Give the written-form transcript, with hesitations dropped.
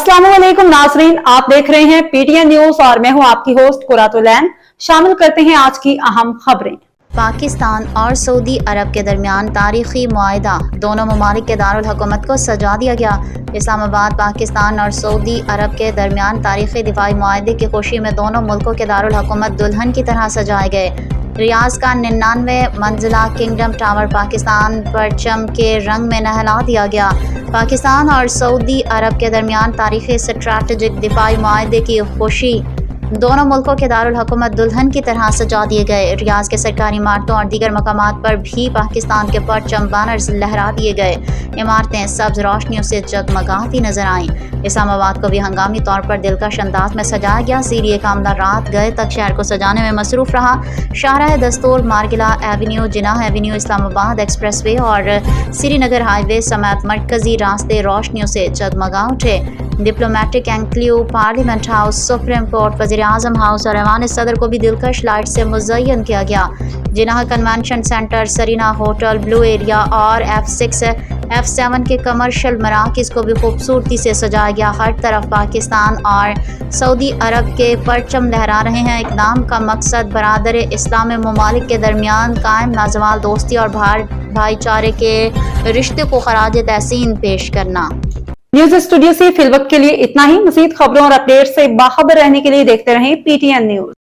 अस्सलाम वालेकुम नाजरीन, आप देख रहे हैं पीटीएन न्यूज और मैं हूं आपकी होस्ट कुरातुलैन। शामिल करते हैं आज की अहम खबरें। पाकिस्तान और सऊदी अरब के दरमियान तारीखी मुआहदा, दोनों ममालिक के दारुल हुकूमत को सजा दिया गया। इस्लामाबाद पाकिस्तान और सऊदी अरब के दरमियान तारीखी दिफाई मुआहदे की खुशी में दोनों मुल्कों के दारुल हुकूमत दुल्हन की तरह सजाए गए। रियाज का 99 मंजिला किंगडम टावर पाकिस्तान परचम के रंग में नहला दिया गया। पाकिस्तान और सऊदी अरब के दरमियान तारीखी स्ट्रैटेजिक दिफाई मुआहदे की खुशी, दोनों मुल्कों के दारुल हुकूमत दुल्हन की तरह सजा दिए गए। रियाज के सरकारी इमारतों और दीगर मकामात पर भी पाकिस्तान के परचम बैनर्स लहरा दिए गए। इमारतें सब्ज रोशनियों से जगमगाती नजर आईं। इस्लामाबाद को भी हंगामी तौर पर दिलकश अंदाज में सजाया गया। सीरिया का अमला रात गए तक शहर को सजाने में मसरूफ रहा। शाहराह दस्तूर, Margalla avenue, Jinnah avenue, Islamabad expressway और श्रीनगर हाईवे समेत मरकजी रास्ते रोशनियों से जगमगा उठे। Diplomatic enclave, parliament house, supreme court, वज़ीर आज़म हाउस और ऐवान सदर को भी दिलकश लाइट से मुज़य्यन किया गया। Jinnah convention centre, Serena hotel, blue area और F6 F7 के कमर्शियल मराकज़ को भी खूबसूरती से सजाया गया। हर तरफ पाकिस्तान और सऊदी अरब के परचम लहरा रहे हैं। इक़दाम का मकसद बरादर इस्लामी ममालिक के दरमियान कायम नाज़वाल दोस्ती और भाईचारे के रिश्ते को खराज तहसीन पेश करना। न्यूज स्टूडियो से फिलवक्त के लिए इतना ही। मज़ीद खबरों और अपडेट से बाखबर रहने के लिए देखते रहें पीटीएन न्यूज।